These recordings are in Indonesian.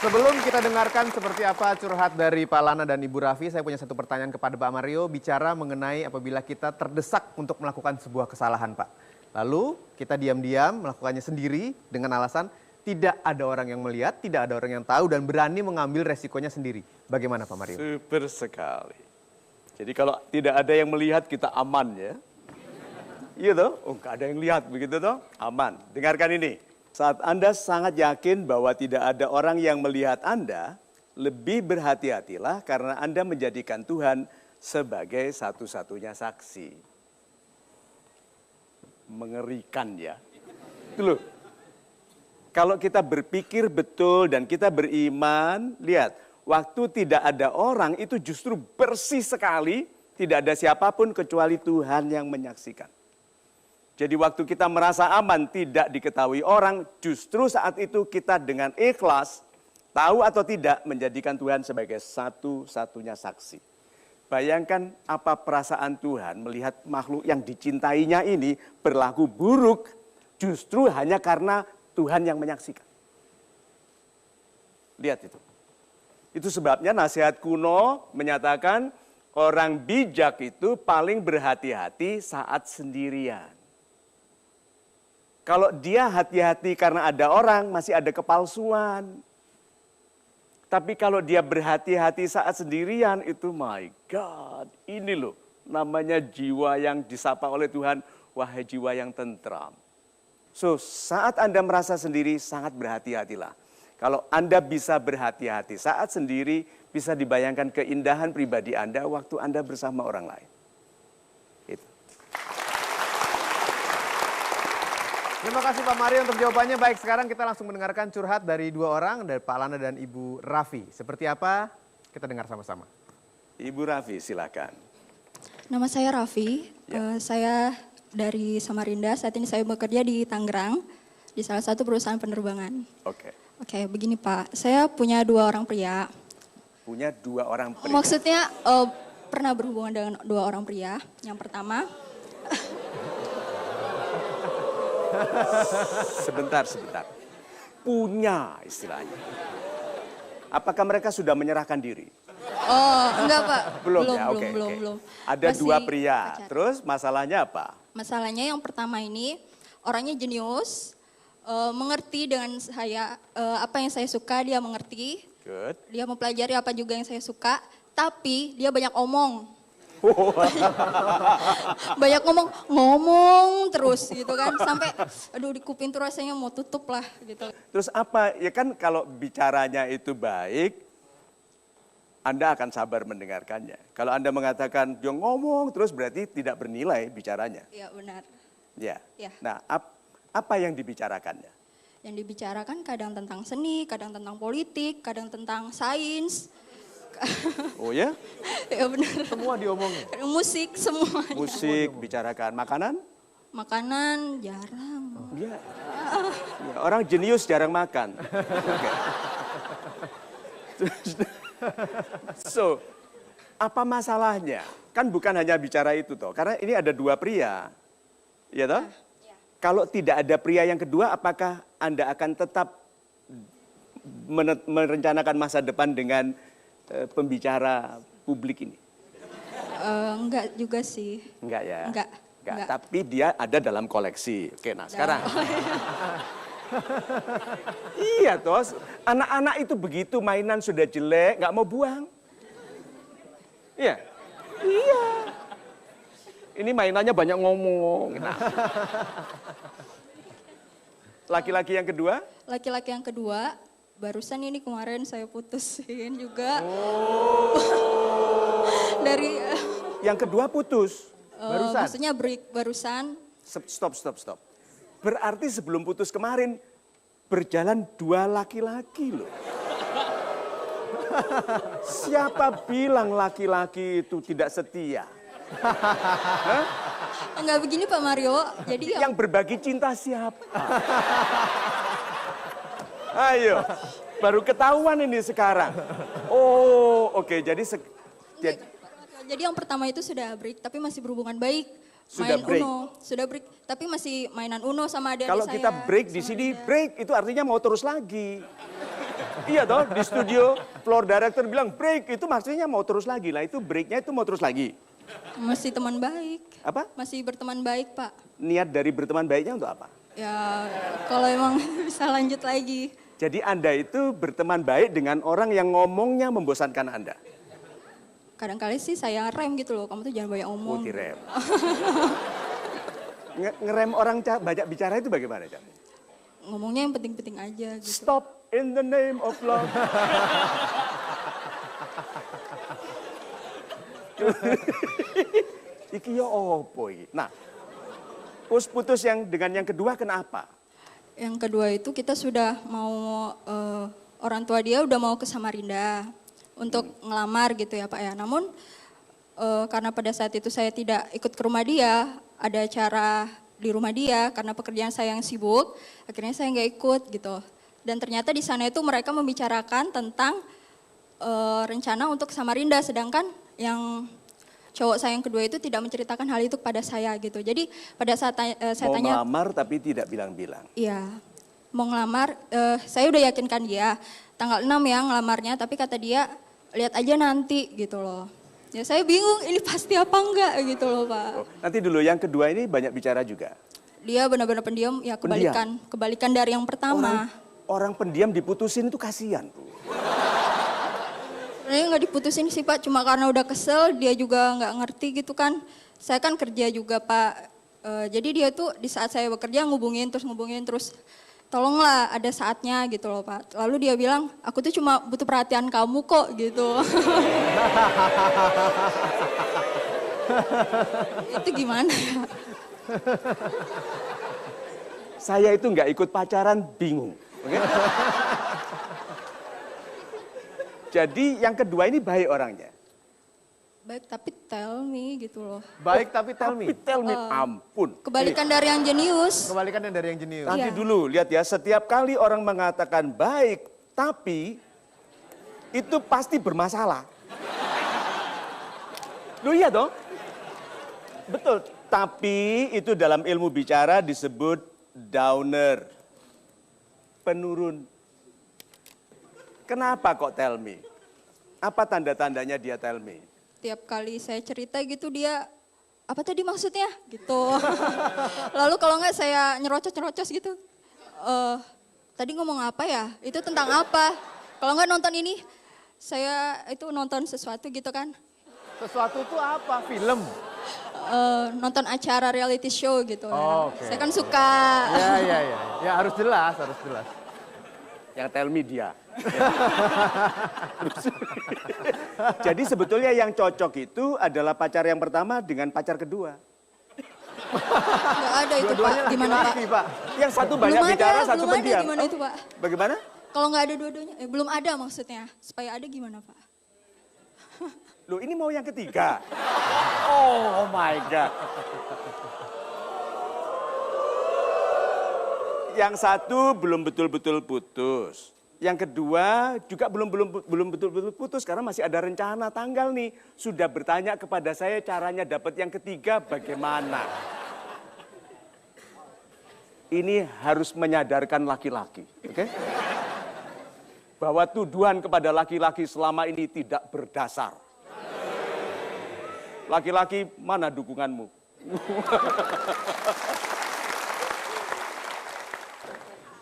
Sebelum kita dengarkan seperti apa curhat dari Pak Lana dan Ibu Raffi, saya punya satu pertanyaan kepada Pak Mario, bicara mengenai apabila kita terdesak untuk melakukan sebuah kesalahan, Pak. Lalu kita diam-diam melakukannya sendiri dengan alasan tidak ada orang yang melihat, tidak ada orang yang tahu dan berani mengambil resikonya sendiri. Bagaimana Pak Mario? Super sekali. Jadi kalau tidak ada yang melihat kita aman ya. Iya toh? Oh nggak ada yang lihat begitu toh? Aman. Dengarkan ini. Saat Anda sangat yakin bahwa tidak ada orang yang melihat Anda, lebih berhati-hatilah karena Anda menjadikan Tuhan sebagai satu-satunya saksi. Mengerikan ya. Itu loh. Kalau kita berpikir betul dan kita beriman, lihat, waktu tidak ada orang itu justru bersih sekali, tidak ada siapapun kecuali Tuhan yang menyaksikan. Jadi waktu kita merasa aman, tidak diketahui orang, justru saat itu kita dengan ikhlas, tahu atau tidak, menjadikan Tuhan sebagai satu-satunya saksi. Bayangkan apa perasaan Tuhan melihat makhluk yang dicintainya ini berlaku buruk, justru hanya karena Tuhan yang menyaksikan. Lihat itu. Itu sebabnya nasihat kuno menyatakan orang bijak itu paling berhati-hati saat sendirian. Kalau dia hati-hati karena ada orang, masih ada kepalsuan. Tapi kalau dia berhati-hati saat sendirian, itu my God, ini loh namanya jiwa yang disapa oleh Tuhan, wahai jiwa yang tentram. So, saat Anda merasa sendiri, sangat berhati-hatilah. Kalau Anda bisa berhati-hati saat sendiri, bisa dibayangkan keindahan pribadi Anda waktu Anda bersama orang lain. Itu. Terima kasih Pak Mario untuk jawabannya. Baik, sekarang kita langsung mendengarkan curhat dari dua orang, dari Pak Lana dan Ibu Raffi. Seperti apa? Kita dengar sama-sama. Ibu Raffi, silakan. Nama saya Raffi, Ya. saya dari Samarinda, saat ini saya bekerja di Tangerang, di salah satu perusahaan penerbangan. Oke. Oke, begini Pak, saya punya 2 orang pria. Punya 2 orang pria. Maksudnya pernah berhubungan dengan 2 orang pria. Yang pertama, Sebentar. Punya istilahnya. Apakah mereka sudah menyerahkan diri? oh enggak Pak, Belum ya, oke. belum. Ada Masih 2 pria, pacaran. terus masalahnya apa? Masalahnya yang pertama ini, orangnya jenius, mengerti dengan saya, apa yang saya suka dia mengerti. Good. Dia mempelajari apa juga yang saya suka, tapi dia banyak omong. Banyak ngomong terus gitu kan. Sampai aduh di kuping tuh rasanya mau tutup lah gitu. Terus apa? Ya kan kalau bicaranya itu baik, Anda akan sabar mendengarkannya. Kalau Anda mengatakan dia ngomong terus berarti tidak bernilai bicaranya. Iya benar. Ya. Ya. Nah, apa yang dibicarakannya? Yang dibicarakan kadang tentang seni, kadang tentang politik, kadang tentang sains. Oh ya? Ya benar. Semua diomongin. Musik semuanya. Musik, bicarakan makanan? Makanan jarang. Ya. Ya, orang jenius jarang makan. Oke. So, apa masalahnya? Kan bukan hanya bicara itu toh, karena ini ada 2 pria. Ya toh? Kalau tidak ada pria yang kedua, apakah Anda akan tetap merencanakan masa depan dengan pembicara publik ini? Enggak juga sih. Enggak ya? Enggak. Tapi dia ada dalam koleksi. Oke, nah sekarang. Iya toh, anak-anak itu begitu mainan sudah jelek, nggak mau buang. Iya. Iya. Ini mainannya banyak ngomong. Nah. Laki-laki yang kedua? Laki-laki yang kedua, barusan ini kemarin saya putusin juga. Dari Yang kedua putus. Barusan? maksudnya break barusan. Stop. Berarti sebelum putus kemarin berjalan 2 laki-laki loh. Siapa bilang laki-laki itu tidak setia? Hah? Enggak begini Pak Mario. Jadi Yang berbagi cinta siapa? Ayo, baru ketahuan ini sekarang. Oh, oke. Jadi yang pertama itu sudah break tapi masih berhubungan baik. Sudah Main break. Uno, sudah break tapi masih mainan Uno sama adik-adik Kalau saya. kita break di sama sini, dia. break itu artinya mau terus lagi. Iya toh, di studio floor director bilang break, itu maksudnya mau terus lagi lah, itu breaknya itu mau terus lagi. Masih teman baik. Apa? Masih berteman baik, Pak. Niat dari berteman baiknya untuk apa? Ya, kalau emang bisa lanjut lagi. Jadi Anda itu berteman baik dengan orang yang ngomongnya membosankan Anda. Kadang-kali sih saya rem gitu loh, kamu tuh jangan banyak Oh, omong. direm. Ngerem orang banyak bicara itu bagaimana, Cak? Ngomongnya yang penting-penting aja gitu. Stop in the name of love. Iki yo opo iki? Nah, putus yang dengan yang kedua kenapa? Yang kedua itu kita sudah mau, orang tua dia udah mau ke Samarinda untuk ngelamar gitu ya Pak ya. Namun karena pada saat itu saya tidak ikut ke rumah dia, ada acara di rumah dia karena pekerjaan saya yang sibuk, akhirnya saya nggak ikut gitu. Dan ternyata di sana itu mereka membicarakan tentang rencana untuk ke Samarinda, sedangkan yang cowok saya yang kedua itu tidak menceritakan hal itu kepada saya gitu. Jadi pada saat saya Mau tanya, melamar tapi tidak bilang-bilang. iya, mau ngelamar, saya udah yakinkan dia tanggal 6 ya ngelamarnya, tapi kata dia lihat aja nanti gitu loh. Ya saya bingung ini pasti apa enggak gitu loh Pak. Oh, nanti dulu yang kedua ini banyak bicara juga. Dia benar-benar pendiam, ya kebalikan dari yang pertama. Orang pendiam diputusin itu kasihan, Bu. Sebenarnya nggak diputusin sih Pak, cuma karena udah kesel, dia juga nggak ngerti gitu kan. Saya kan kerja juga Pak, jadi dia tuh di saat saya bekerja ngubungin terus, tolonglah ada saatnya gitu loh Pak. Lalu dia bilang, aku tuh cuma butuh perhatian kamu kok gitu. Itu gimana ya? Saya itu nggak ikut pacaran bingung. Oke? Jadi yang kedua ini baik orangnya. Baik tapi tell me gitu loh. Baik tapi tell me. Tapi tell me, ampun. Kebalikan dari yang jenius. Kebalikannya dari yang jenius. Nanti Iya. dulu, lihat ya, setiap kali orang mengatakan baik, tapi itu pasti bermasalah. Loh iya dong? Betul, tapi itu dalam ilmu bicara disebut downer. Penurun. Kenapa kok tell me? Apa tanda-tandanya dia tell me? Tiap kali saya cerita gitu dia, apa tadi maksudnya gitu. Lalu kalau nggak saya nyerocos gitu. Tadi ngomong apa ya? Itu tentang apa? Kalau nggak nonton ini, saya itu nonton sesuatu gitu kan. Sesuatu itu apa? Film? Nonton acara reality show gitu. Oh, ya. oke. Saya kan suka. Ya. Ya harus jelas, harus jelas. Yang tell me dia. Jadi sebetulnya yang cocok itu adalah pacar yang pertama dengan pacar kedua. Nggak ada itu Pak. Dua-duanya Gimana Pak? laki-laki, Pak. Yang satu banyak Belum bicara, ada, satu belum ada. pendiam. Gimana itu Pak? Bagaimana? Kalau nggak ada dua-duanya, belum ada maksudnya. Supaya ada gimana Pak? Loh ini mau yang ketiga. Oh my God. Yang satu belum betul-betul putus. Yang kedua juga belum betul-betul putus karena masih ada rencana tanggal nih. Sudah bertanya kepada saya caranya dapat yang ketiga bagaimana. Ini harus menyadarkan laki-laki, oke? Bahwa tuduhan kepada laki-laki selama ini tidak berdasar. Laki-laki, mana dukunganmu?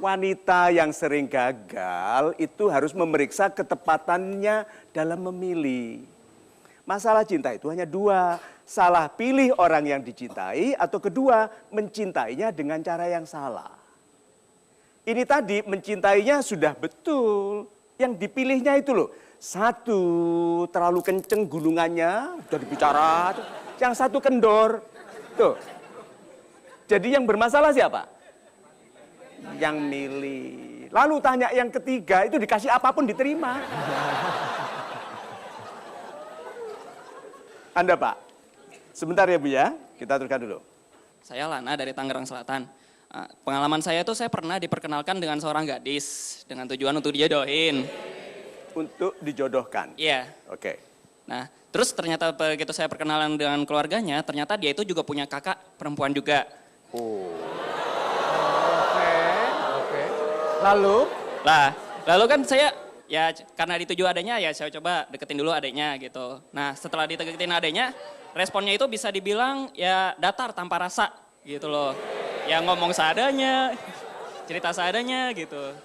Wanita yang sering gagal itu harus memeriksa ketepatannya dalam memilih. Masalah cinta itu hanya dua, salah pilih orang yang dicintai atau kedua mencintainya dengan cara yang salah. Ini tadi mencintainya sudah betul, yang dipilihnya itu loh. Satu terlalu kenceng gulungannya, udah dibicara, yang satu kendor. Tuh. Jadi yang bermasalah siapa? Yang milih. Lalu tanya yang ketiga, itu dikasih apapun diterima. Anda Pak, sebentar ya Bu ya, kita teruskan dulu. Saya Lana dari Tangerang Selatan. Pengalaman saya itu saya pernah diperkenalkan dengan seorang gadis dengan tujuan untuk dijodohin. Untuk dijodohkan. Iya. Oke. Nah, terus ternyata begitu saya perkenalan dengan keluarganya, ternyata dia itu juga punya kakak perempuan juga. Oke. Lalu? Lalu kan saya ya karena dituju adanya ya saya coba deketin dulu adanya gitu. Nah setelah dideketin adanya, responnya itu bisa dibilang ya datar tanpa rasa gitu loh. Ya ngomong seadanya, cerita seadanya gitu.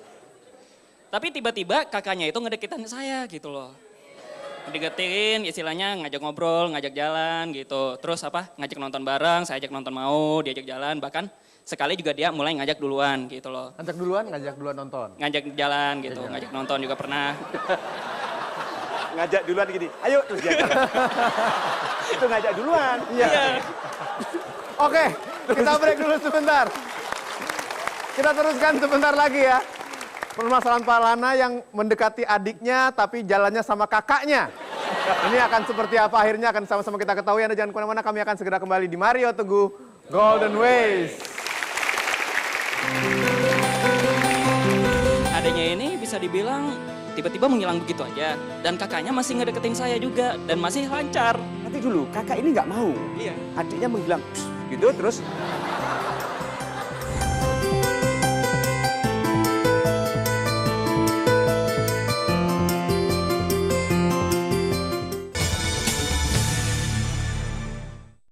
Tapi tiba-tiba kakaknya itu ngedeketin saya gitu loh. Deketin istilahnya ngajak ngobrol, ngajak jalan gitu. Terus ngajak nonton bareng, saya ajak nonton mau, diajak jalan. Bahkan sekali juga dia mulai ngajak duluan gitu loh. ngajak duluan nonton. Ngajak jalan gitu, ngajak nonton juga pernah. Ngajak duluan gini, ayo terus dia jalan. Itu ngajak duluan. Iya. Oke, kita break dulu sebentar. Kita teruskan sebentar lagi ya. Permasalahan Pak Lana yang mendekati adiknya tapi jalannya sama kakaknya. Ini akan seperti apa akhirnya akan sama-sama kita ketahui. Anda jangan kemana-mana, kami akan segera kembali di Mario Teguh Golden Ways. Adanya ini bisa dibilang tiba-tiba menghilang begitu aja. Dan kakaknya masih ngedeketin saya juga dan masih lancar. Nanti dulu, kakak ini nggak mau. Iya. Adiknya menghilang, gitu terus